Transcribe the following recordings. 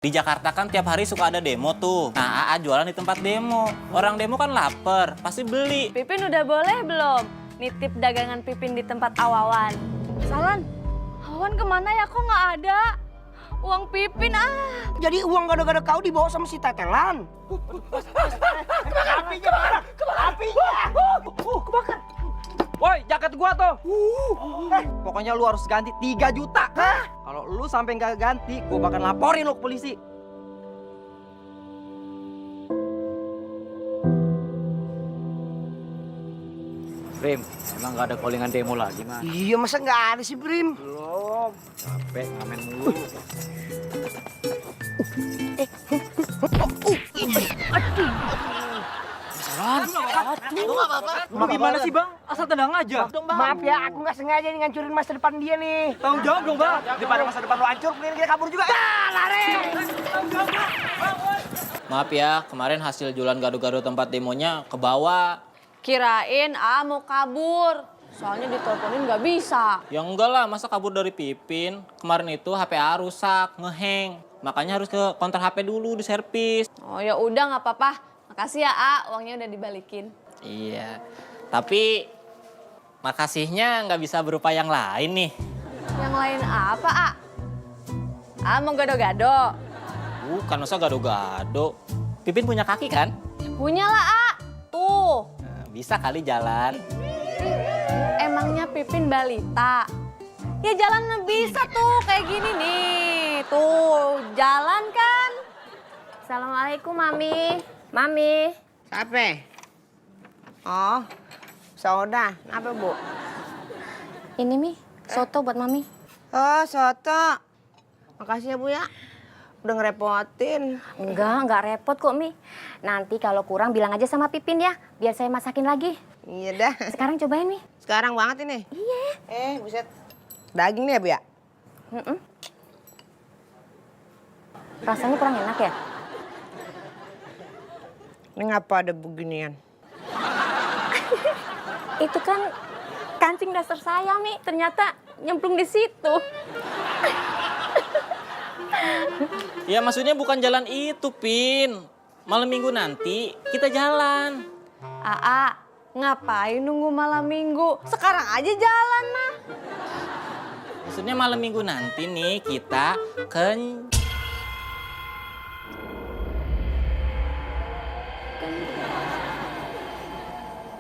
Di Jakarta kan tiap hari suka ada demo tuh. Nah, AA jualan di tempat demo. Orang demo kan lapar, pasti beli. Pipin udah boleh belum nitip dagangan Pipin di tempat Awawan? Salan, Awawan kemana ya? Kok nggak ada? Uang Pipin Jadi uang gado-gado kau dibawa sama si Tetelan. Apinya mana? Apinya! Kebakar! Woi, jaket gua tuh. Pokoknya lu harus ganti 3 juta. Kalau lu sampai nggak ganti, gua bakal laporin lu ke polisi. Brim, emang nggak ada callingan demo lagi, Mas? Iya, masa nggak ada sih, Brim? Belum. Capek ngamen mulu. Lu gimana sih, Bang? Asal tenang aja. Maaf ya, aku nggak sengaja nih ngancurin masa depan dia nih. Tanggung jawab dong, Bang. Daripada masa depan lo hancur, mending kita kabur juga. Lari! Maaf ya, kemarin hasil jualan gado-gado tempat demonya ke bawah. Kirain mau kabur. Soalnya diteleponin nggak bisa. Ya enggak lah, masa kabur dari Pipin? Kemarin itu HP A rusak, ngeheng. Makanya harus ke konter HP dulu, diservis. Oh ya udah nggak apa-apa. Makasih ya uangnya udah dibalikin. Iya, tapi makasihnya nggak bisa berupa yang lain nih. Yang lain apa mau gado-gado? Bukan, masa gado-gado. Pipin punya kaki kan? Punya lah tuh. Nah, bisa kali jalan. Emangnya Pipin balita? Ya jalan bisa tuh kayak gini nih. Tuh jalan kan. Assalamualaikum Mami. Mami. Siapa? Oh, soda. Apa, Bu? Ini Mi, soto buat Mami. Oh, soto. Makasih ya, Bu ya. Udah ngerepotin. Enggak repot kok, Mi. Nanti kalau kurang bilang aja sama Pipin ya, biar saya masakin lagi. Iya dah. Sekarang cobain, Mi. Sekarang banget ini. Iya. Buset. Daging nih ya, Bu ya? Rasanya kurang enak ya? Ini ngapa ada beginian? Itu kan kancing dasar saya, Mi. Ternyata nyemplung di situ. Ya maksudnya bukan jalan itu, Pin. Malam minggu nanti kita jalan. Ngapain nunggu malam minggu? Sekarang aja jalan mah. Maksudnya malam minggu nanti nih kita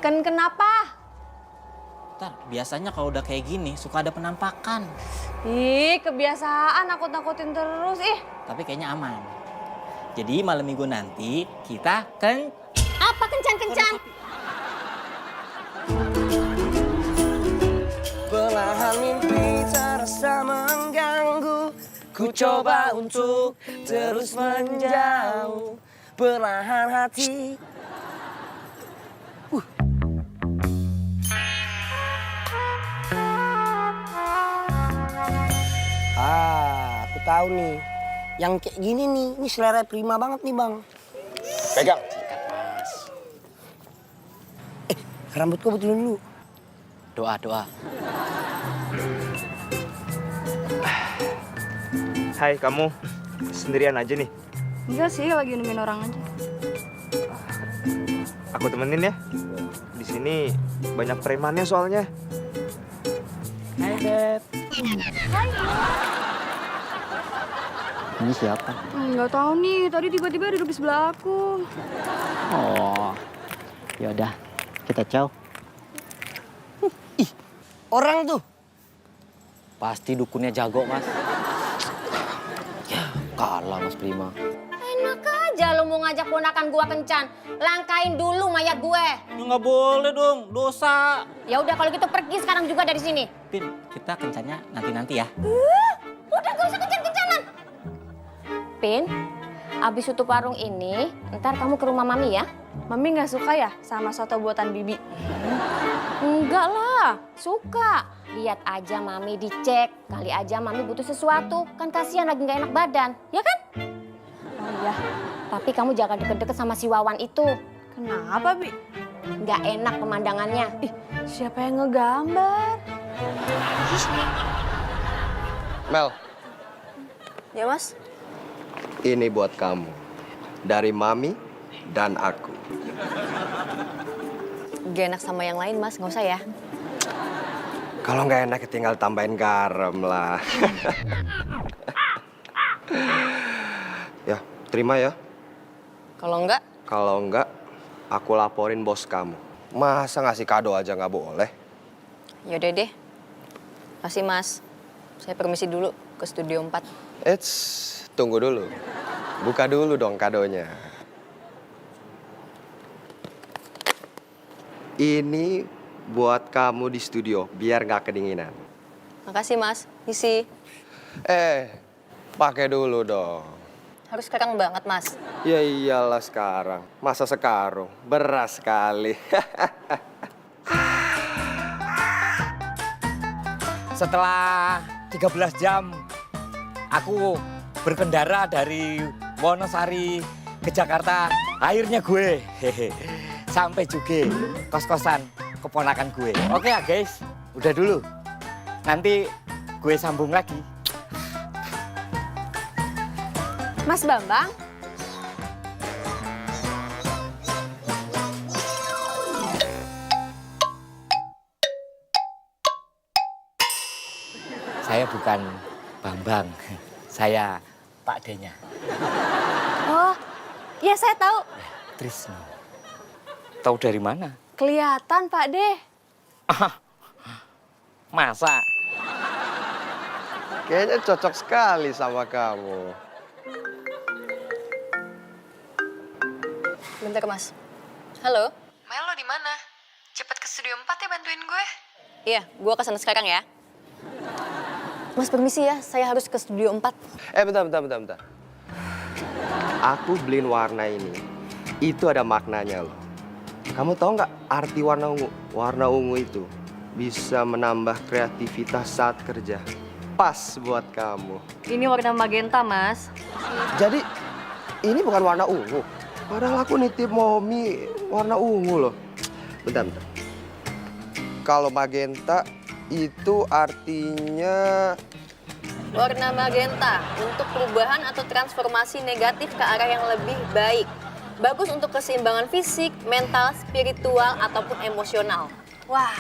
Kenapa? Ntar, biasanya kalau udah kayak gini suka ada penampakan. Ih, kebiasaan nakut-nakutin terus Tapi kayaknya aman. Jadi malam minggu nanti kita Apa kencan-kencan? Belahan mimpi terasa mengganggu. Ku coba untuk terus menjauh. Belahan hati. Aku tahu nih. Yang kayak gini nih, ini selera prima banget nih, Bang. Pegang. Rambut kau betulin dulu. doa. Hai, kamu sendirian aja nih? Enggak sih, lagi nungguin orang aja. Aku temenin ya. Di sini banyak premannya soalnya. Hai, Beb. Ini siapa? Nggak tahu nih, tadi tiba-tiba duduk di sebelah aku. Oh, yaudah, kita ciao. Orang tuh. Pasti dukunnya jago, Mas. Ya, kalah Mas Prima. Enak aja lo mau ngajak ponakan gua kencan. Langkain dulu mayat gue. Ya nggak boleh dong, dosa. Ya udah kalau gitu pergi sekarang juga dari sini. Pin, kita kencannya nanti-nanti ya. Udah gak usah kencan-kencanan. Pin, abis tutup warung ini, ntar kamu ke rumah Mami ya. Mami nggak suka ya sama soto buatan Bibi? Enggak lah, suka. Lihat aja Mami dicek, kali aja Mami butuh sesuatu. Kan kasihan lagi nggak enak badan, ya kan? Oh iya. Tapi kamu jangan deket-deket sama si Wawan itu. Kenapa, Bi? Nggak enak pemandangannya. Siapa yang ngegambar? Mel, Ya, Mas. Ini buat kamu. Dari Mami dan aku. Gak enak sama yang lain, Mas. Nggak usah ya. Kalau nggak enak tinggal tambahin garam lah. Ya, terima ya. Kalau enggak, Kalau nggak, aku laporin bos kamu. Masa ngasih kado aja nggak boleh? yaudah deh. Kasih, Mas. Saya permisi dulu ke Studio 4. Eits, tunggu dulu. Buka dulu dong kadonya. Ini buat kamu di studio, biar nggak kedinginan. Makasih, Mas. Isi. Pakai dulu dong. Harus sekarang banget, Mas. Ya iyalah sekarang. Masa sekarang? Beras sekali. Setelah 13 jam, aku berkendara dari Wonosari ke Jakarta. Akhirnya gue sampai juga kos-kosan keponakan gue. Oke ya guys, udah dulu. Nanti gue sambung lagi. Mas Bambang, Saya bukan Bambang, saya Pak D-nya. Oh, ya saya tahu. Trisno. Tahu dari mana? Kelihatan, Pak De. Masa? Kayaknya cocok sekali sama kamu. Bentar, Mas. Halo? Mel, lo di mana? Cepet ke Studio 4 ya bantuin gue. Iya, gua kesana sekarang ya. Mas permisi ya, saya harus ke Studio 4. Bentar. Aku beliin warna ini. Itu ada maknanya loh. Kamu tahu nggak arti warna ungu? Warna ungu itu bisa menambah kreativitas saat kerja. Pas buat kamu. Ini warna magenta, Mas. Jadi ini bukan warna ungu. Padahal aku nitip Momi warna ungu loh. Bentar. Kalau magenta itu artinya Warna magenta untuk perubahan atau transformasi negatif ke arah yang lebih baik. Bagus untuk keseimbangan fisik, mental, spiritual, ataupun emosional. Wah,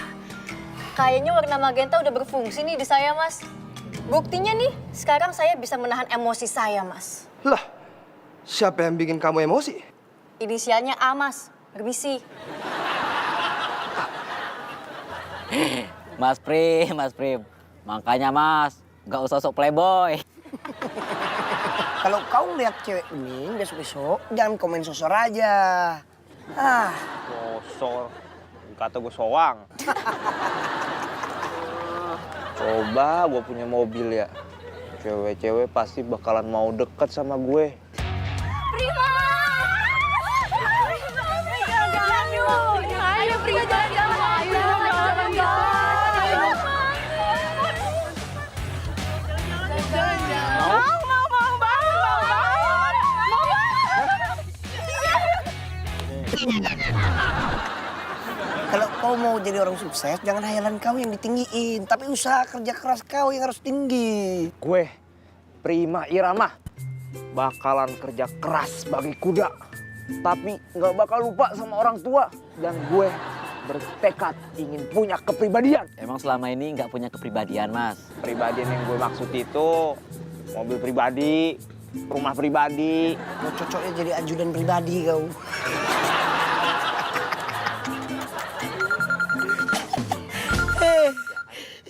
kayaknya warna magenta udah berfungsi nih di saya, Mas. Buktinya nih, sekarang saya bisa menahan emosi saya, Mas. lah. Siapa yang bikin kamu emosi? Inisialnya A, Mas. Permisi. Mas Prim. Makanya Mas, nggak usah sok playboy. Kalau kau lihat cewek ini besok-besok, jangan komen sosor aja. Sosor, kata gue soang. Coba gue punya mobil ya. Cewek-cewek pasti bakalan mau deket sama gue. Prima! Ayo, Prima, jalan-jalan. Ayo, jalan-jalan. Kalau kau mau jadi orang sukses, jangan hayalan kau yang ditinggiin. Tapi usaha kerja keras kau yang harus tinggi. Gue, Prima Irama, bakalan kerja keras bagi kuda. Tapi nggak bakal lupa sama orang tua. Dan gue bertekad ingin punya kepribadian. Emang selama ini nggak punya kepribadian, Mas? Kepribadian yang gue maksud itu mobil pribadi, rumah pribadi. Mau cocoknya jadi ajudan pribadi kau.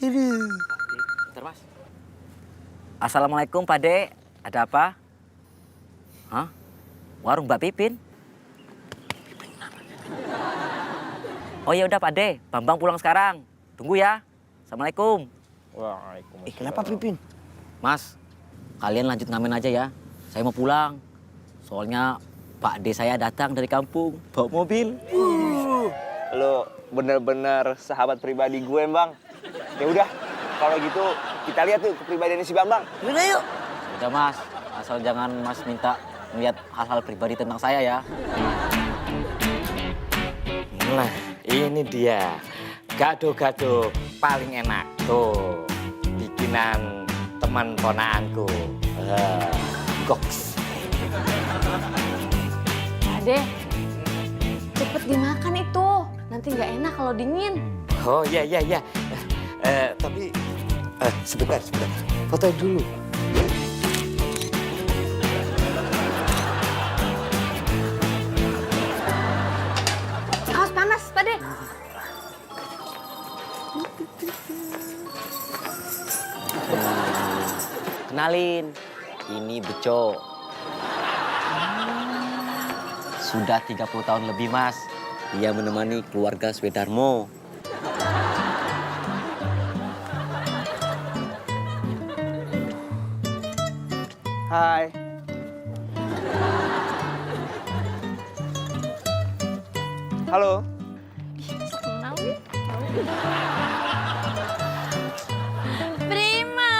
Bentar, Mas. Assalamualaikum, Pak De. Ada apa? Hah? Warung Mbak Pipin? Oh ya udah Pak De, Bambang pulang sekarang. Tunggu ya. Assalamualaikum. Waalaikumsalam. Kenapa Pipin? Mas, kalian lanjut ngamen aja ya. Saya mau pulang. Soalnya Pak D saya datang dari kampung bawa mobil. Lo bener-bener sahabat pribadi gue, Bang. Ya udah, kalau gitu kita lihat tuh kepribadiannya si Bambang. Yaudah yuk. Udah Mas, asal jangan Mas minta melihat hal-hal pribadi tentang saya ya. Nah, ini dia gado-gado paling enak tuh bikinan teman ponaanku. Goks. Ade, cepet dimakan itu. Nanti nggak enak kalau dingin. Oh iya. Tapi sebentar. Foto dulu. Awas panas, Pak De. Kenalin, ini Beco. Sudah 30 tahun lebih, Mas. Dia menemani keluarga Swedarmo. Hai. Halo. Kenal nih. Prima.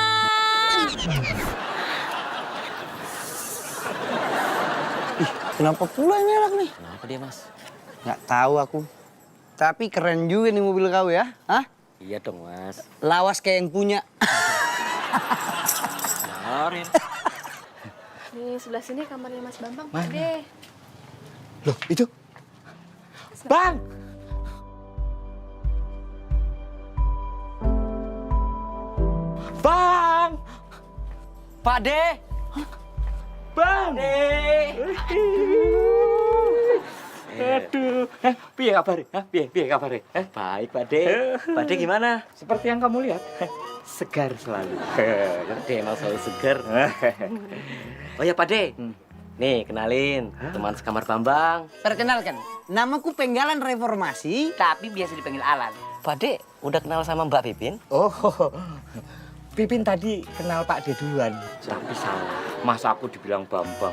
Kenapa pula ini anak nih? Kenapa dia, Mas? Nggak tahu aku. Tapi keren juga nih mobil kau ya. Hah? Iya dong, Mas. Lawas kayak yang punya. Narin. Nih, sebelah sini kamarnya Mas Bambang, Pak De. Loh, itu. Bang! Bang! Pak De! Bang! Aduh, piye kabare? Piye kabare? Baik, Pak De. Pak De gimana? Seperti yang kamu lihat, segar selalu. Pak De emang selalu seger. Oh ya, Pak De. Nih, kenalin. Teman sekamar Bambang. Perkenalkan, namaku Penggalan Reformasi, tapi biasa dipanggil Alan. Pak De, udah kenal sama Mbak Pipin? Oh, Pipin tadi kenal Pak De duluan. Tapi salah. Masa aku dibilang Bambang?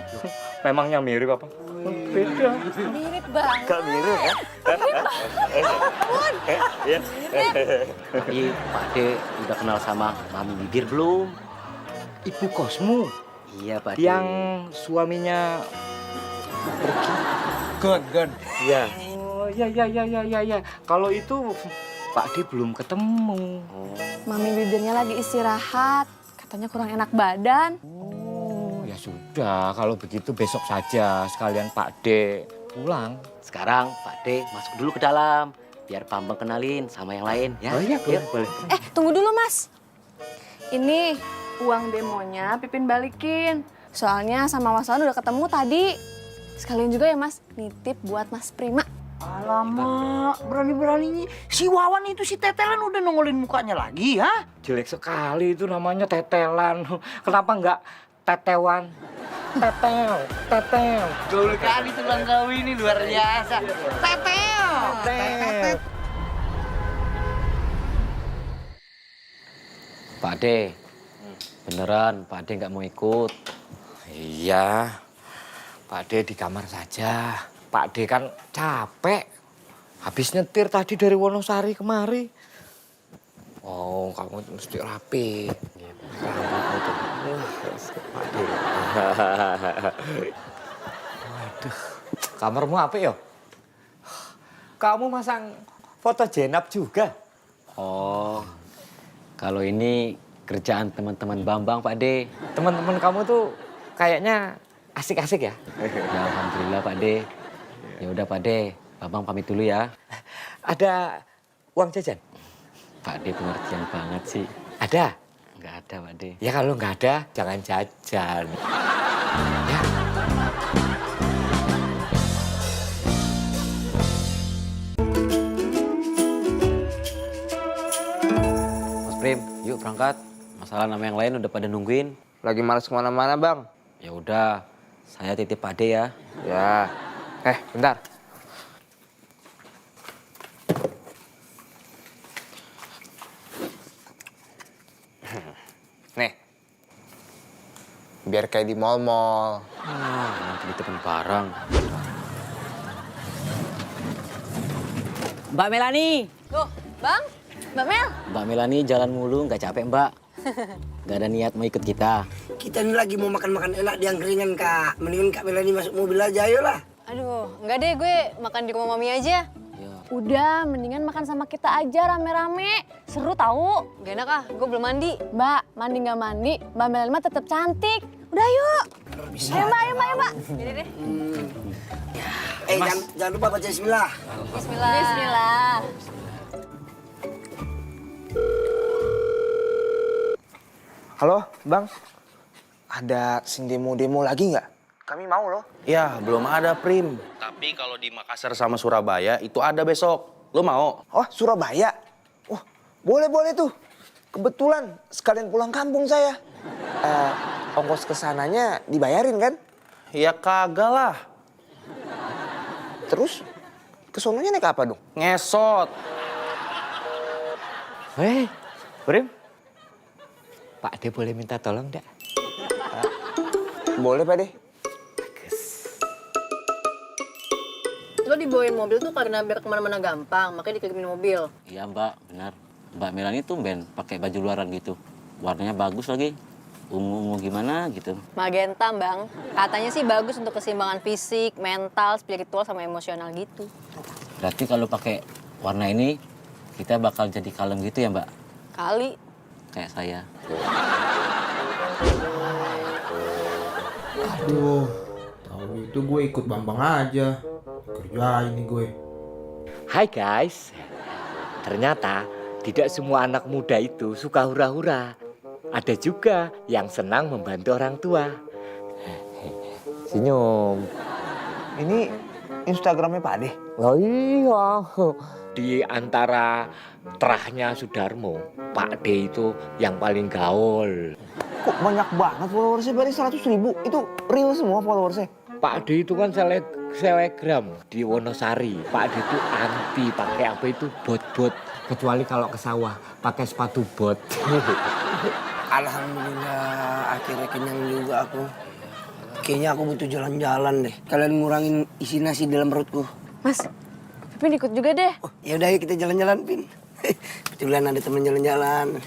Memangnya mirip apa? Beda. Mirip banget. Gak mirip ya? Tapi Pak De udah kenal sama Mami Bibir belum? Ibu Kosmu Iya, Pak De. yang suaminya Gon. iya. Oh, iya. Kalau itu Pak De belum ketemu. Mami bibirnya lagi istirahat. Katanya kurang enak badan. Oh, ya sudah. Kalau begitu besok saja sekalian Pak De pulang. Sekarang Pak De masuk dulu ke dalam. Biar Bambang kenalin sama yang lain ya. Oh iya, boleh. Tunggu dulu, Mas. Ini uang demonya Pipin balikin. Soalnya sama Mas Wawan udah ketemu tadi. Sekalian juga ya, Mas, nitip buat Mas Prima. Alamak, berani-beraninya si Wawan itu si Tetelan udah nongolin mukanya lagi, ha? Jelek sekali itu namanya tetelan. Kenapa enggak tetewan? Tetel. Gaul kali tulang kau ini luar biasa. Tetel. Pak De, beneran Pak De nggak mau ikut? Iya, Pak De di kamar saja. Pak De kan capek. Habis nyetir tadi dari Wonosari kemari. Oh, kamu mesti rapi. Pak De. Waduh, kamarmu apa ya? Kamu masang foto Jenab juga? Oh, kalau ini kerjaan teman-teman Bambang, Pak De. Teman-teman kamu tuh kayaknya asik-asik ya? Ya, alhamdulillah, Pak De. Ya udah, Pak De. Bambang pamit dulu ya. Ada uang jajan? Pak De pengertian banget sih. Ada? Nggak ada, Pak De. Ya kalau nggak ada, jangan jajan. Ya. Mas Prim, yuk berangkat. Masalah nama yang lain udah pada nungguin. Lagi males kemana-mana, Bang. Ya udah, saya titip Pak De ya. Ya. Bentar. Nih. Biar kayak di mall-mall. Nanti ditipin barang. Mbak Melani. Loh, Bang, Mbak Mel. Mbak Melani jalan mulu, nggak capek, Mbak? Nggak ada niat mau ikut kita. Kita ini lagi mau makan-makan enak di angkringan, Kak. Mendingan Kak Melani masuk mobil aja, ayolah. Aduh, enggak deh, gue makan di rumah Mami aja. Udah, mendingan makan sama kita aja rame-rame. Seru tahu. Gak enak ah, gue belum mandi. Mbak, mandi nggak mandi, Mbak Mel mah tetap cantik. Udah yuk. bisa. Ayo mbak. Ini deh. Jangan lupa baca bismillah. Bismillah. Halo, Bang. Ada sing demo-demo lagi nggak? Kami mau loh. Ya, belum ada, Prim. Tapi kalau di Makassar sama Surabaya itu ada besok. Lo mau? Oh, Surabaya? Wah, boleh tuh. Kebetulan sekalian pulang kampung saya. Ongkos kesananya dibayarin kan? Ya kagak lah. Terus kesononya naik apa dong? Ngesot. Prim. Pak De boleh minta tolong enggak? Boleh, Pak De. Lo dibawain mobil tuh karena biar kemana-mana gampang, makanya dikirimin mobil. Iya mbak, benar. Mbak Melani tuh pakai baju luaran gitu. Warnanya bagus lagi. Ungu-ungu gimana gitu. Magenta, Bang. Katanya sih bagus untuk keseimbangan fisik, mental, spiritual, sama emosional gitu. Berarti kalau pakai warna ini, kita bakal jadi kalem gitu ya mbak? Kali. Kayak saya. Aduh, tahu itu gue ikut Bambang aja. Kerja ini gue. Hai guys. Ternyata tidak semua anak muda itu suka hura-hura. Ada juga yang senang membantu orang tua. Senyum. Ini Instagramnya Pak De. Oh iya. Di antara terahnya Sudarmo, Pak D itu yang paling gaul. Kok banyak banget followersnya? Berarti 100.000. Itu real semua followersnya? Pak D itu kan selebgram di Wonosari. Pak D itu anti pakai apa itu bot-bot. Kecuali kalau ke sawah pakai sepatu bot. Alhamdulillah, akhirnya kenyang juga aku. Kayaknya aku butuh jalan-jalan deh. Kalian ngurangin isi nasi dalam perutku. Mas, Pipin ikut juga deh. Oh, ya udah, ayo kita jalan-jalan, Pin. Kebetulan ada temen jalan-jalan.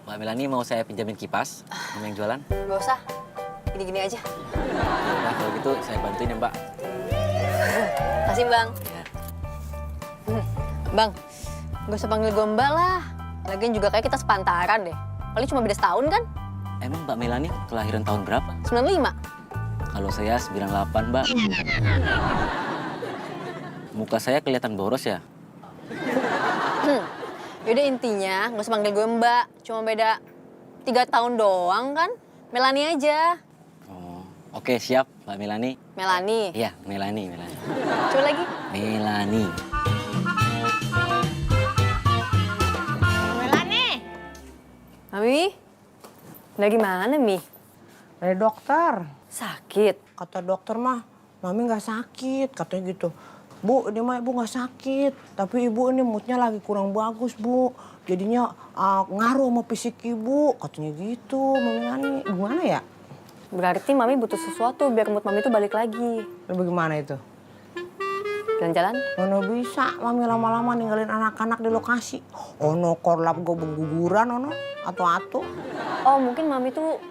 Mbak Melani mau saya pinjamin kipas sama yang jualan? Gak usah. Gini-gini aja. Nah, kalau gitu saya bantuin ya mbak. Makasih, Bang. Ya. Bang, gak usah panggil gue Mbak lah. Lagian juga kayak kita sepantaran deh. Paling cuma beda setahun kan? Emang Mbak Melani kelahiran tahun berapa? 95. Kalau saya 98 mbak. Muka saya kelihatan boros ya? Yaudah intinya gak usah panggil gue Mbak. Cuma beda 3 tahun doang kan? Melani aja. Oh, oke siap Mbak Melani. Melani. Iya, Melani. Coba lagi. Melani. Mami, lagi mana Mi? Dari dokter. Sakit? Kata dokter mah, Mami nggak sakit, katanya gitu. Bu, ini mah ibu nggak sakit, tapi ibu ini moodnya lagi kurang bagus, Bu. Jadinya ngaruh sama fisik ibu, katanya gitu. Mami Nani, gimana ya? Berarti Mami butuh sesuatu biar mood Mami tuh balik lagi. Bagaimana itu? Jalan-jalan? Mana bisa, Mami lama-lama ninggalin anak-anak di lokasi. Ono korlap gue berguguran, ono atau. Oh, mungkin Mami tuh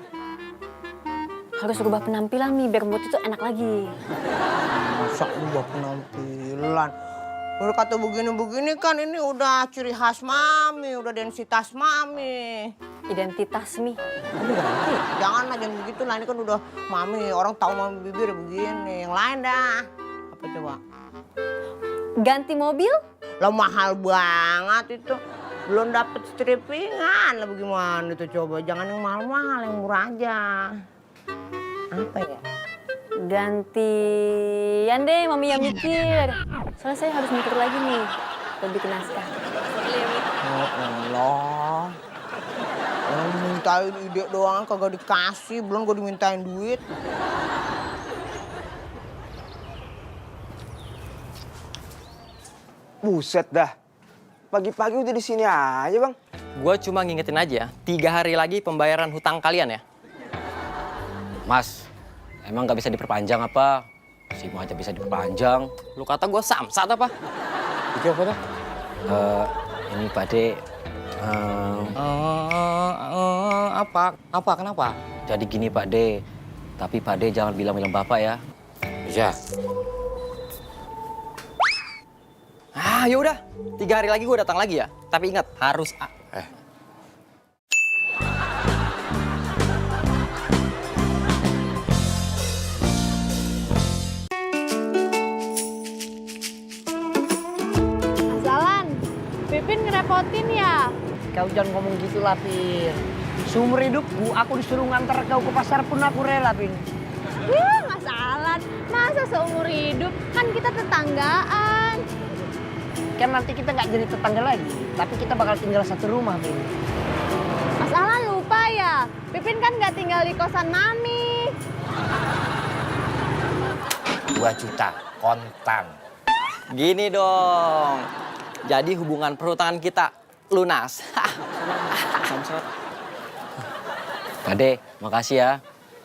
harus rubah penampilan Mi biar mood itu enak lagi. Masa rubah penampilan? Udah kata begini-begini kan ini udah ciri khas Mami, udah densitas Mami. Identitas Mi. Aduh ganti, jangan begitu lah, ini kan udah Mami, orang tahu Mami bibir begini. Yang lain dah. Apa coba? Ganti mobil? Lah mahal banget itu. Belum dapet strippingan lah bagaimana itu coba. Jangan yang mahal-mahal, yang murah aja. Apa ya? Gantian deh Mami yang mikir. Soalnya saya harus mikir lagi nih. Buat bikin naskah. Oh Allah. Orang dimintain ide doang kagak dikasih. Belum gue dimintain duit. Buset dah. Pagi-pagi udah di sini aja, Bang. Gue cuma ngingetin aja, 3 hari lagi pembayaran hutang kalian ya. Mas, emang nggak bisa diperpanjang apa? SIM aja bisa diperpanjang. Lu kata gue samsat apa? Itu apa dah? Ini Pak De. Apa? Kenapa? Jadi gini Pak De. Tapi Pak De jangan bilang-bilang Bapak ya. Iya. Yaudah, 3 hari lagi gue datang lagi ya. Tapi ingat, harus ngerepotin ya? Kau jangan ngomong gitu lah, Pin. Seumur hidup aku disuruh nganter kau ke pasar pun aku rela, Pin. Mas Alan, masa seumur hidup? Kan kita tetanggaan. Kan nanti kita nggak jadi tetangga lagi, tapi kita bakal tinggal satu rumah, Pin. Mas Alan lupa ya, Pipin kan nggak tinggal di kosan Mami. 2 juta kontan. Gini dong. Jadi hubungan perhutang kita lunas. Pak De, makasih ya.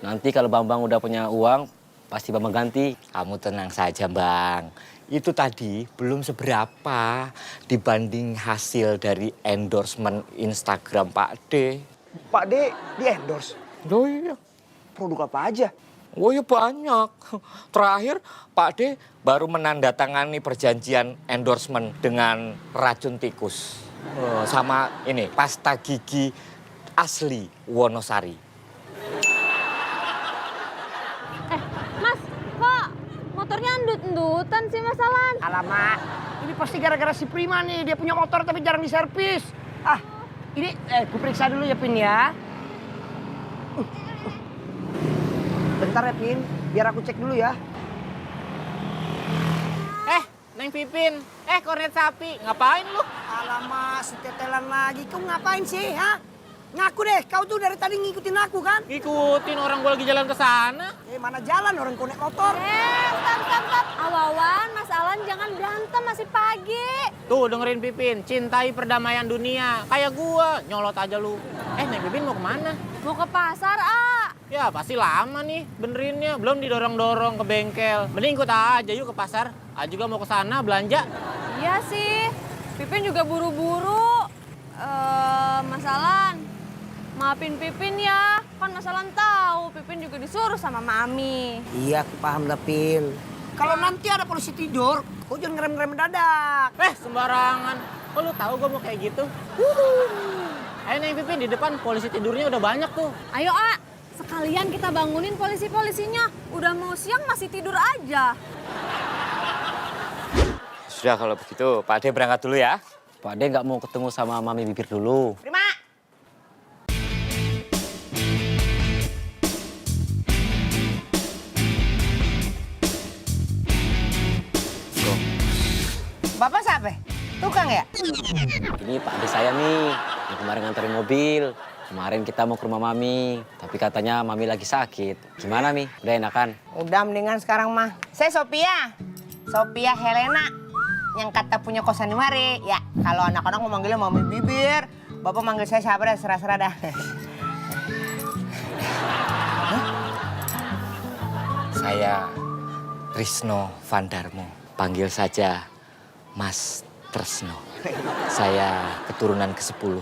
Nanti kalau Bambang udah punya uang, pasti Bambang ganti. Kamu tenang saja, Bang. Itu tadi belum seberapa dibanding hasil dari endorsement Instagram Pak D. Pak D di endorse. Oh iya. Produk apa aja? Oh ya banyak. Terakhir Pak D baru menandatangani perjanjian endorsement dengan racun tikus. Sama ini pasta gigi asli Wonosari. Mas, kok motornya endut-endutan sih Mas Alan? Alamak, ini pasti gara-gara si Prima nih. Dia punya motor tapi jarang diservis. Ini ku periksa dulu ya, Pin ya. Bentar ya, Pin. Biar aku cek dulu ya. Neng Pipin, kornet sapi, ngapain lu? Alamak, setetelan lagi. Kau ngapain sih, ha? Ngaku deh, kau tuh dari tadi ngikutin aku kan? Ngikutin orang gua lagi jalan ke sana. Mana jalan orang konek motor? Stop. Awawan, Mas Alan jangan berantem, masih pagi. Tuh dengerin Pipin, cintai perdamaian dunia. Kayak gua, nyolot aja lu. Neng Pipin mau kemana? Mau ke pasar, Ya pasti lama nih benerinnya, belum didorong-dorong ke bengkel. Mending ikut aja yuk ke pasar. Juga mau ke sana belanja. Iya sih, Pipin juga buru-buru. Mas Alan, maafin Pipin ya. Kan Mas Alan tahu, Pipin juga disuruh sama Mami. Iya, aku paham dah, Pin. Kalau nanti ada polisi tidur, kau jangan ngerem-ngerem mendadak. Sembarangan. Kok lu tahu gua mau kayak gitu? Ayo Neng Pipin, di depan polisi tidurnya udah banyak tuh. Ayo, sekalian kita bangunin polisi-polisinya. Udah mau siang masih tidur aja. Sudah kalau begitu, Pak D berangkat dulu ya. Pak De nggak mau ketemu sama Mami Bibir dulu. Prima! Bapak siapa? Tukang ya? Ini Pak De saya nih, yang kemarin nganterin mobil. Kemarin kita mau ke rumah Mami, tapi katanya Mami lagi sakit. Gimana, Mi? Udah enakan? Udah mendingan sekarang mah. Saya Sophia Helena. Yang kata punya kosan di mari. Ya, kalau anak-anak mau manggilnya Mami Bibir. Bapak manggil saya siapa dah, serah-serah dah. Saya Trisno Vandarmo. Panggil saja Mas Tresno. Saya keturunan ke-10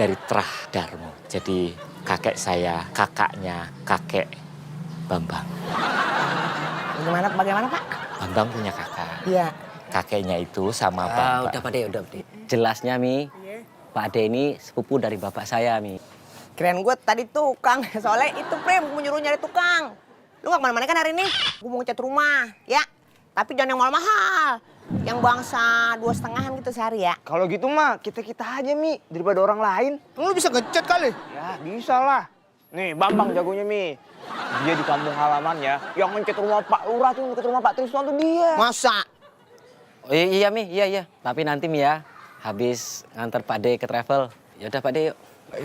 dari Trah Darmo. Jadi kakek saya, kakaknya kakek Bambang. Bagaimana Pak? Bambang punya kakak. Iya. Kakeknya itu sama Bambang. Udah Pak De. Jelasnya, Mi, Pak De ini sepupu dari bapak saya, Mi. Keren gue tadi tukang. Soalnya itu Prim, gue nyuruh nyari tukang. Lu gak kemana-mana kan hari ini? Gue mau ngecat rumah, ya. Tapi jangan yang mahal-mahal. Yang bangsa 2,5-an gitu sehari ya. Kalau gitu mah kita aja, Mi, daripada orang lain. Lu bisa ngecat kali? Ya, bisa lah. Nih, Bambang jagonya, Mi. Dia di kampung halamannya, yang ngecat rumah Pak Lurah tuh, ngecat rumah Pak Trisno tuh dia. Masa? Oh iya, Mi, iya. Tapi nanti, Mi ya, habis nganter Pak De ke travel. Yaudah, Pak De, yuk.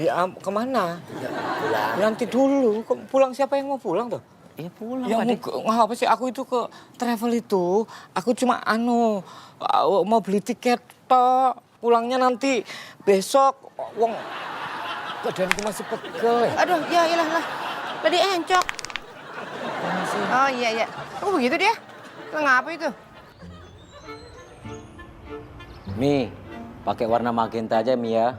Ya, kemana? Ya, pulang. Nanti dulu. Pulang siapa yang mau pulang tuh? Iya pulang, Ya Pak De. ngapa sih aku itu ke travel itu, aku cuma mau beli tiket toh. Pulangnya nanti besok. Wong badanku masih pegel ya. Aduh, ya iyalah lah. Tadi encok. Oh iya. Oh begitu dia? Lu ngapa itu? Mi, pakai warna magenta aja, Mi ya.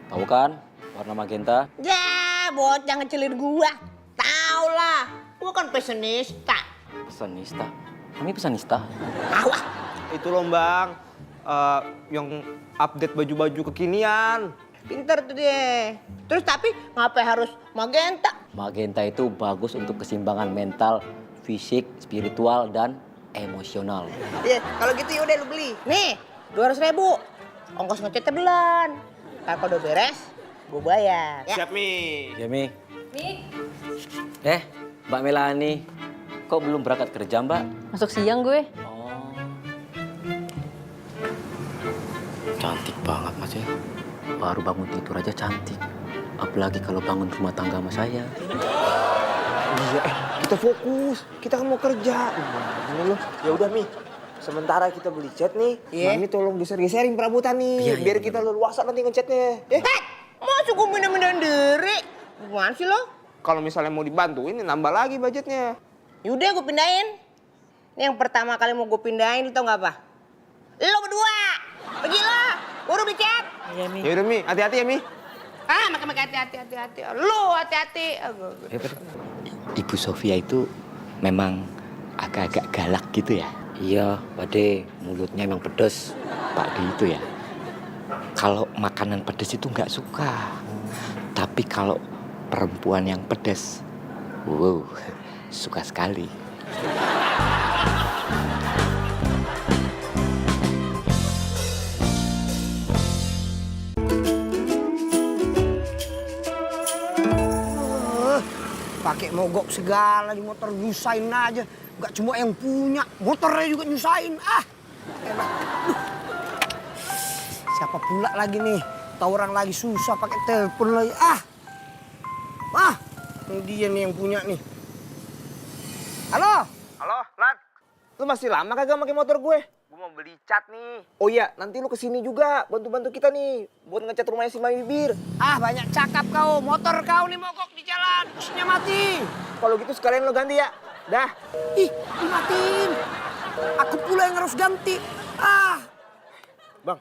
Tahu kan warna magenta? Ya, bocah ngecelin gua. Tahu lah, gua kan pesenista. Pesanista? Kami pesanista? Awah. Itu loh, Bang. Yang update baju-baju kekinian. Pinter tuh dia. Terus tapi ngapain harus magenta? Magenta itu bagus untuk keseimbangan mental, fisik, spiritual, dan emosional. Iya, kalau gitu yaudah lu beli. Nih, 200.000. ongkos ngecatnya belan. Ntar kalau udah beres, gue bayar. Ya? Siap, Mi. Ya, Mi. Mbak Melani. Kok belum berangkat kerja, Mbak? Masuk siang gue. Cantik banget, Mas ya. Baru bangun tidur aja cantik. Apalagi kalau bangun rumah tangga sama saya. Iya, kita fokus. Kita kan mau kerja. Gimana lu? Ya udah, Mi. Sementara kita beli cat nih, Mami tolong geser-geserin perabotan nih. Biar kita leluasa nanti ngecatnya. Masuk gue mindahin diri. Gimana sih lo? Kalau misalnya mau dibantuin, nambah lagi budgetnya. Yaudah gue pindahin. Ini yang pertama kali mau gue pindahin, lo tau gak apa? Lo berdua. Pergi lo, gue udah beli cat. Iya, Mi. Ya udah, Mi. Hati-hati ya, Mi. Makin hati-hati. Lo hati-hati. Ibu Sofia itu memang agak-agak galak gitu ya? Iya, Pak De. Mulutnya emang pedes. Pak De itu ya. Kalau makanan pedes itu nggak suka. Tapi kalau perempuan yang pedes, wow, suka sekali. Pakai mogok segala di motor, nyusahin aja. Gak cuma yang punya, motornya juga nyusahin. Elah. Siapa pula lagi nih? Tahu orang lagi susah pakai telepon lagi. Ini dia nih yang punya nih. Halo? Halo, Lan. Lu masih lama kagak pakai motor gue? Gue mau beli cat nih. Oh iya, nanti lu kesini juga bantu-bantu kita nih buat ngecat rumahnya si Mami Bibir. Banyak cakap kau. Motor kau nih mogok di jalan. Mesinnya mati. Kalau gitu sekalian lu ganti ya. Dah. Dimatiin. Aku pula yang harus ganti. Bang,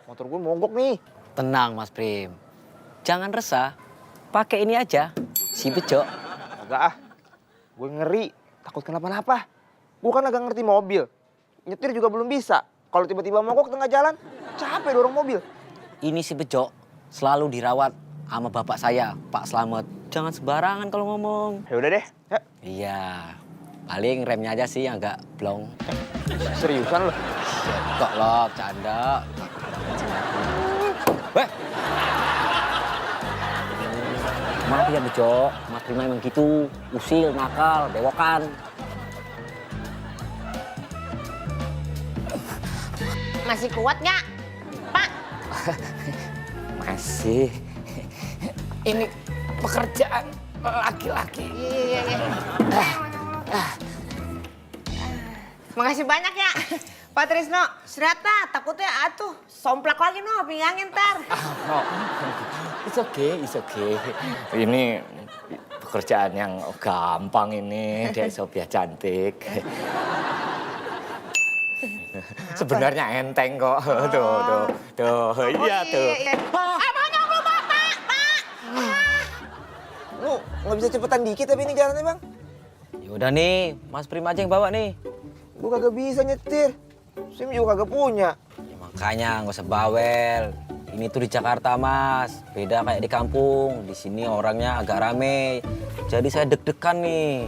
motor gue mogok nih. Tenang, Mas Prim. Jangan resah. Pakai ini aja, si Bejo. Agak gue ngeri. Takut kenapa-napa. Gue kan agak ngerti mobil. Nyetir juga belum bisa. Kalau tiba-tiba mogok tengah jalan, capek dorong mobil. Ini si Bejo selalu dirawat sama bapak saya, Pak Slamet. Jangan sembarangan kalau ngomong. Ya udah deh. Ya. Iya. Paling remnya aja sih yang agak blong. Seriusan lo? Kok lo, canda. Weh. Maaf ya Bejo, Mas Prima emang gitu. Usil, nakal, bewokan. Masih kuat nggak, Pak? Masih. Ini pekerjaan laki-laki. Iya. Makasih banyak ya, Pak Trisno. Serata takutnya somplak lagi no, pinggangin ntar. It's okay. Ini pekerjaan yang gampang ini, Dek Sophia cantik. Sebenarnya enteng kok. Tuh. Iya tuh. Banyak lu, Pak. Lu nggak bisa cepetan dikit tapi ini jalannya, Bang. Yaudah nih, Mas Prima aja yang bawa nih. Gue kagak bisa nyetir. SIM juga kagak punya. Ya, makanya nggak usah bawel. Ini tuh di Jakarta, Mas. Beda kayak di kampung. Di sini orangnya agak rame. Jadi saya deg-degan nih.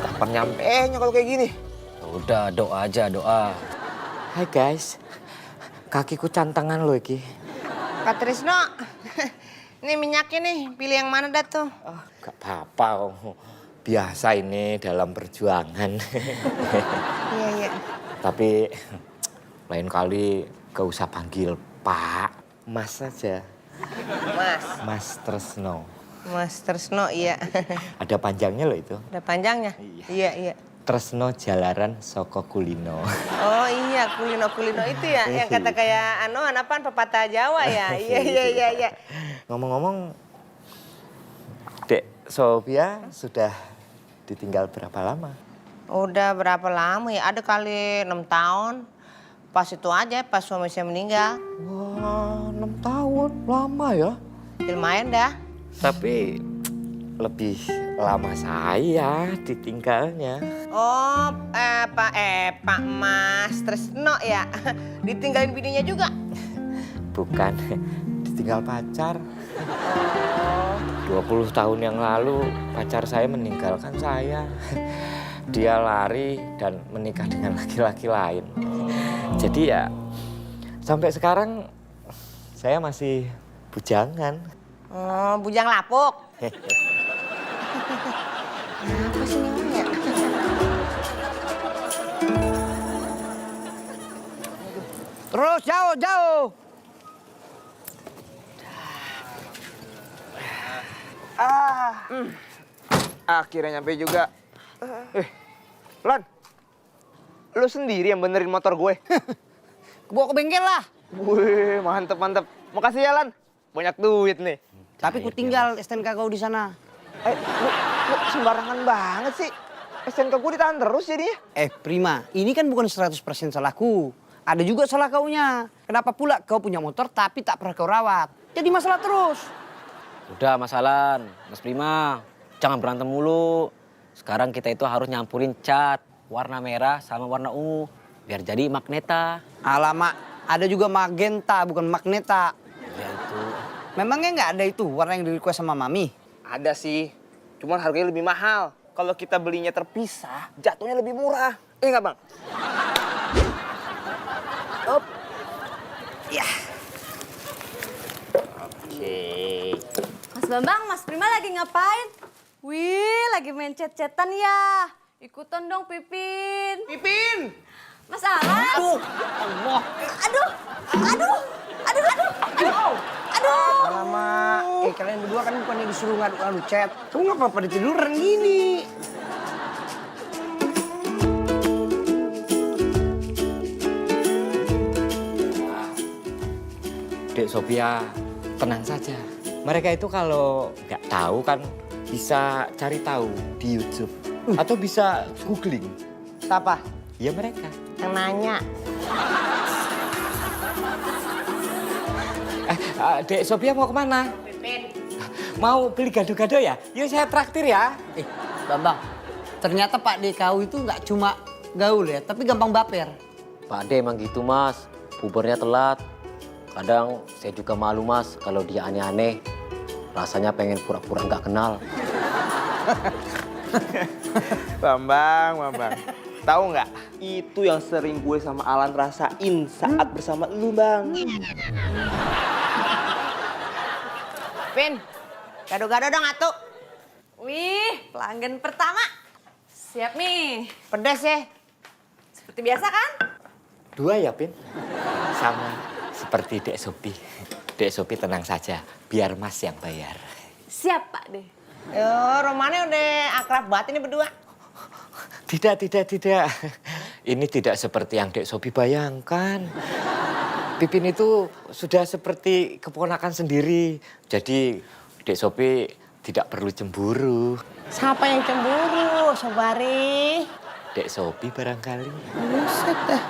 Kapan nyampenya kalau kayak gini? Udah, doa aja, doa. Hai guys, kakiku cantangan lo iki. Pak Trisno, ini minyaknya nih, pilih yang mana dah tuh? Gak apa-apa, biasa ini dalam perjuangan. Iya. Tapi lain kali gak usah panggil Pak, Mas saja. Mas Tresno. Mas Tresno, iya. Ada panjangnya loh itu. Ada panjangnya? Iya. Tresno Jalaran Soko Kulino. Oh iya, kulino itu ya, yang kata kayak apaan pepatah Jawa ya. Iya. Ngomong-ngomong, Dek Sophia sudah ditinggal berapa lama? Udah berapa lama ya? Ada kali 6 tahun. Pas itu aja, pas suami saya meninggal. Wah, 6 tahun, lama ya? Lumayan dah. Tapi lebih lama saya ditinggalnya. Oh, Pak Mas Tresno ya? Ditinggalin bininya juga? Bukan, ditinggal pacar. Oh, 20 tahun yang lalu pacar saya meninggalkan saya. Dia lari dan menikah dengan laki-laki lain. Jadi ya sampai sekarang saya masih bujangan. Oh, bujang lapuk. Apa sih ini ya? Terus jauh. Akhirnya nyampe juga. Lan, lu sendiri yang benerin motor gue. Bawa ke bengkel lah. Wih, mantep. Makasih ya, Lan. Banyak duit nih. Tapi ku tinggal STNK kau di sana. Lu sembarangan banget sih. STNK gue ditahan terus jadinya. Prima, ini kan bukan 100% salahku. Ada juga salah kaunya. Kenapa pula kau punya motor tapi tak pernah kau rawat? Jadi masalah terus. Udah masalah, Mas Prima. Jangan berantem mulu. Sekarang kita itu harus nyampurin cat warna merah sama warna ungu biar jadi magneta. Alamak, ada juga magenta bukan magneta. Ya itu. Memangnya nggak ada itu warna yang di-request sama Mami? Ada sih, cuman harganya lebih mahal. Kalau kita belinya terpisah, jatuhnya lebih murah. Nggak, Bang? Up. Ya. Oke. Mas Bambang, Mas Prima lagi ngapain? Wih, lagi main chat-chatan ya. Ikutan dong, Pipin. Pipin! Mas Alan. Aduh, Allah. Aduh. Alamak, kalian berdua kan bukannya disuruh ngadu-ngadu chat. Kamu ngapa pada tiduran gini? Dek Sophia, tenang saja. Mereka itu kalau nggak tahu kan bisa cari tahu di YouTube. Atau bisa googling. Siapa? Ya mereka. Yang nanya. Dek Sophia mau kemana? Mau beli gado-gado ya? Yuk saya traktir ya. Bambang, ternyata Pak D kau itu nggak cuma gaul ya, tapi gampang baper. Pak D emang gitu Mas, pubernya telat. Kadang saya juga malu Mas kalau dia aneh-aneh. Rasanya pengen pura-pura nggak kenal. Bambang. Tahu nggak? Itu yang sering gue sama Alan rasain saat bersama lu, Bang. Pin, gado-gado dong atu. Wih, pelanggan pertama. Siap nih. Pedas ya? Seperti biasa kan? 2 ya, Pin? Sama seperti Dek Sophie. Dek Sophie tenang saja, biar Mas yang bayar. Siap, Pak D. Yo, romannya udah akrab banget ini berdua. Tidak. Ini tidak seperti yang Dek Sophie bayangkan. Pipin itu sudah seperti keponakan sendiri. Jadi Dek Sophie tidak perlu cemburu. Siapa yang cemburu, Sobari? Dek Sophie barangkali. Buset dah.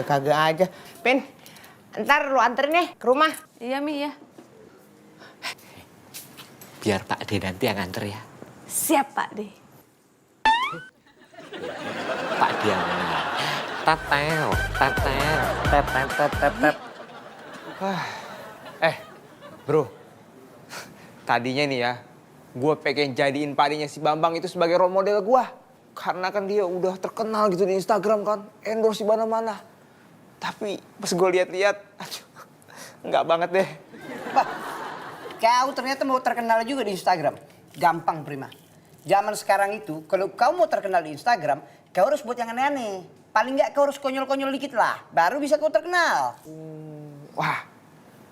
Kagak aja. Pin, ntar lu anterin nih ke rumah. Iya, Mi, ya. Biar Pak D nanti yang anter ya. Siap, Pak D. Pak D yang menang. Tatel. Bro, tadinya nih ya, gue pengen jadiin padinya si Bambang itu sebagai role model gue. Karena kan dia udah terkenal gitu di Instagram kan, endorse di mana-mana. Tapi pas gue lihat-lihat, aduh, nggak banget deh. Pak, kau ternyata mau terkenal juga di Instagram. Gampang, Prima. Zaman sekarang itu, kalau kau mau terkenal di Instagram, kau harus buat yang aneh-aneh. Paling nggak kau harus konyol-konyol dikit lah, baru bisa kau terkenal. Wah,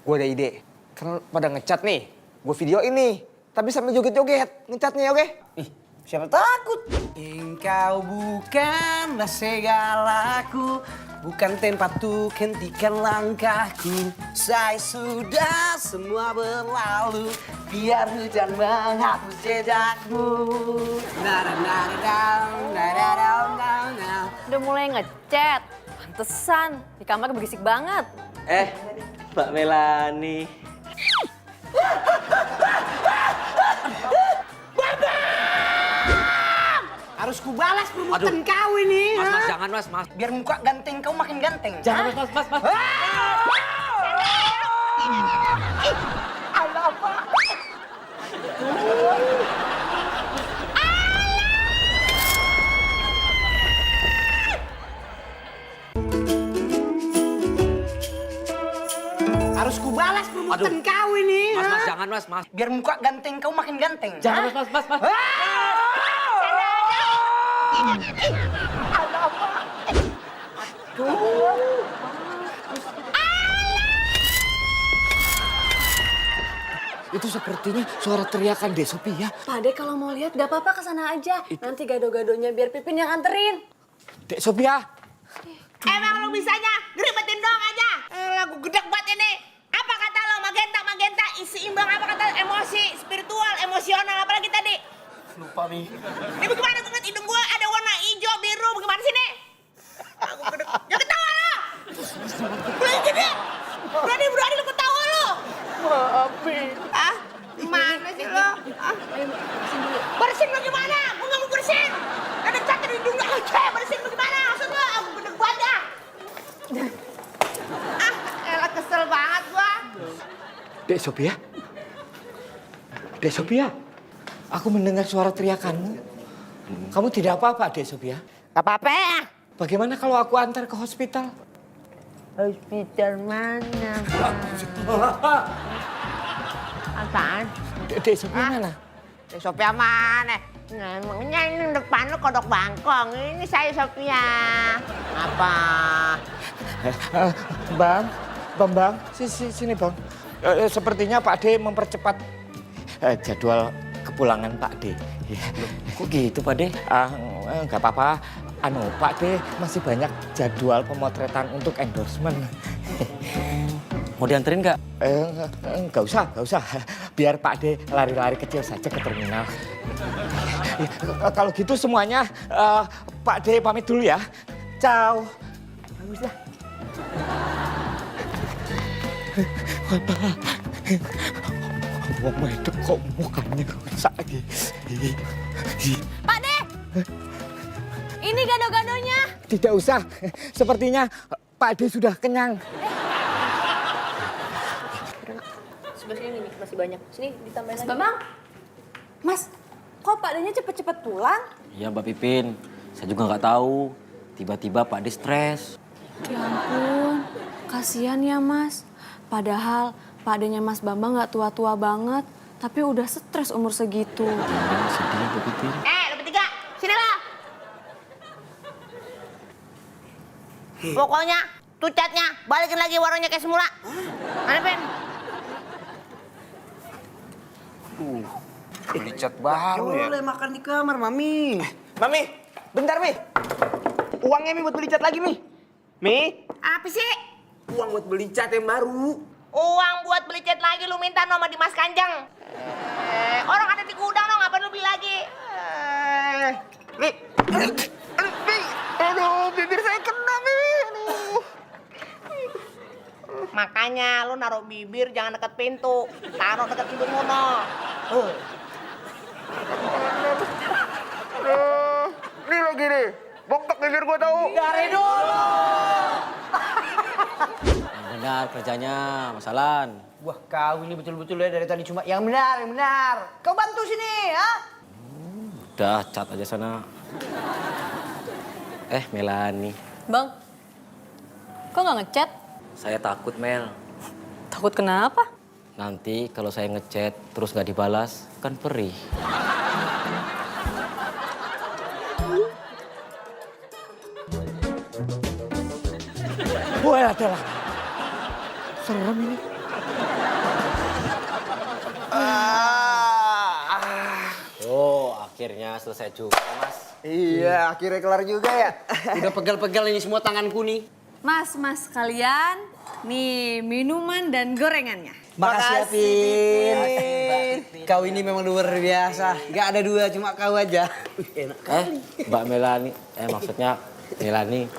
gue ada ide. Karena pada ngecat nih, gue video ini. Tapi sambil joget-joget, ngecatnya oke? Ih, siapa takut? Engkau bukanlah segalaku, bukan tempat untuk hentikan langkahku. Saya sudah semua berlalu, biar hujan menghapus jejakmu. Udah mulai ngechat. Pantesan, di kamar berisik banget. Mbak Melani. Harus kubalas perbuatan kau ini. Mas, ha? jangan mas. Biar muka ganteng kau makin ganteng. Jangan mas. Harus kubalas perbuatan kau ini. Mas, ha? mas, jangan mas, mas. Biar muka ganteng kau makin ganteng. Jangan mas, mas, mas. Itu sepertinya suara teriakan Dek Sophia. Pak De kalau mau lihat gak apa-apa kesana aja. Nanti gado-gadonya biar Pipin yang anterin. Dek Sophia. Emang lu bisanya geribetin doang aja. Lagu gedek banget ini. Apa kata lo magenta isi imbang apa kata emosi spiritual emosional apalagi tadi? Lupa, Mi. Ini bagaimana gue ngeliat hidung gue ada warna hijau biru bagaimana sih nih? Lagu gedek. Jangan ketawa lo. Berani gede. Berani lu ketawa lo. Maaf, Mi. Ah? Gimana sih lo? Ah? Bersin lo gimana? Gue gak mau bersin. Ada cat di hidung lo. Bersin lo gimana? Maksud lo? Aku gedek banget dah. Elah kesel banget gua. Dek Sophia. Dek Sophia. Aku mendengar suara teriakanmu. Kamu tidak apa-apa, Dek Sophia? Gak apa-apa. Bagaimana kalau aku antar ke hospital? Hospital mana? Apaan? Dek Sophia mana? Dek Sophia mana? Nah, emangnya ini depan lu kodok bangkong. Ini saya Sophia. Apa? Bang, sini Bang. Sepertinya Pak D mempercepat jadwal kepulangan Pak D. Kok gitu Pak De? Nggak apa-apa. Pak D masih banyak jadwal pemotretan untuk endorsement. Mau dianterin nggak? Nggak usah. Biar Pak D lari-lari kecil saja ke terminal. Kalau gitu semuanya, Pak D pamit dulu ya. Ciao. Bagus lah. Mama itu kok mukanya rusak lagi. Pak De! Ini gado-gadonya. Tidak usah. Sepertinya Pak D sudah kenyang. Sebelah sini nih, masih banyak. Sini ditambahin lagi. Bambang, Mas, kok Pak De-nya cepet-cepet pulang? Iya Mbak Pipin, saya juga nggak tahu. Tiba-tiba Pak De stres. Ya ampun, kasihan ya Mas. Padahal Pak De-nya Mas Bambang nggak tua-tua banget, tapi udah stres umur segitu. Sedih Mbak Pipin. Lu bertiga, sini lah. Pokoknya tuh catnya balikin lagi warnanya kayak semula. Mana Pen? Beli cat baru ya? Boleh makan di kamar, Mami. Mami, bentar Mi. Uangnya Mi buat beli cat lagi Mi. Mi? Apa sih? Uang buat beli cat yang baru. Uang buat beli cat lagi lu minta sama Dimas Kanjeng. Orang ada di gudang dong, ngapain lu beli lagi? Mi. Aduh, bibir saya kena Mi. Aduh. Makanya lu naruh bibir jangan deket pintu. Taruh deket hidung lu no. Ini lagi nih. Bongkok bibir gua tahu. Dari dulu. Yang benar kerjanya, Mas Alan. Wah, kau ini betul-betul ya dari tadi cuma yang benar. Kau bantu sini, ya? Udah, cat aja sana. Melani. Bang, kok nggak ngechat? Saya takut, Mel. Takut kenapa? Nanti kalau saya ngechat terus nggak dibalas, kan perih. Wah, adalah. Serem ini. Oh, akhirnya selesai juga, Mas. Iya, akhirnya kelar juga ya. Udah pegal-pegal ini semua tanganku nih. Mas kalian, nih minuman dan gorengannya. Makasih ya, Pin. Kau ini memang luar biasa. Gak ada dua, cuma kau aja. Enak kali. Mbak Melani, maksudnya Melani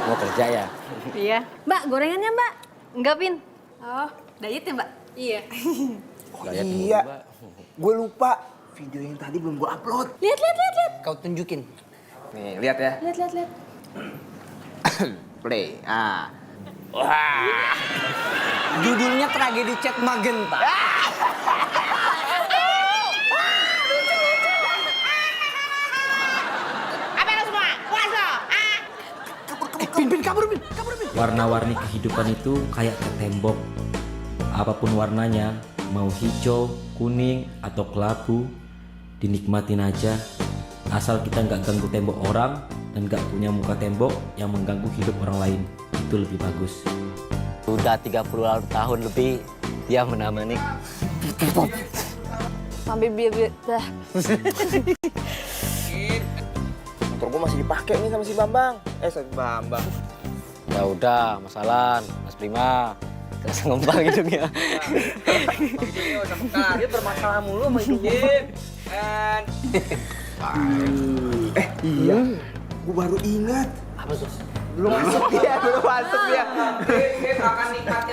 mau kerja ya? Iya. Mbak, gorengannya Mbak. Enggak, Pin. Oh, diet ya Mbak? Iya. Iya. Gue lupa. Video yang tadi belum gue upload. Lihat. Kau tunjukin. Nih, lihat ya. Lihat. Play. Wah. Judulnya Tragedi Cat Magenta. Warna-warni kehidupan itu kayak ke tembok. Apapun warnanya, mau hijau, kuning, atau kelabu, dinikmatin aja. Asal kita nggak ganggu tembok orang dan nggak punya muka tembok yang mengganggu hidup orang lain. Itu lebih bagus. Udah 30 tahun lebih dia menemani. Sampai dah. Motor gua masih dipakai nih sama si Bambang. Si Bambang. Ya udah, masalah Mas Prima. Terasa ngembang hidungnya. Dia bermasalah mulu sama hidungnya. Iya, gua baru ingat. Belum masuk dia. Akan nikahnya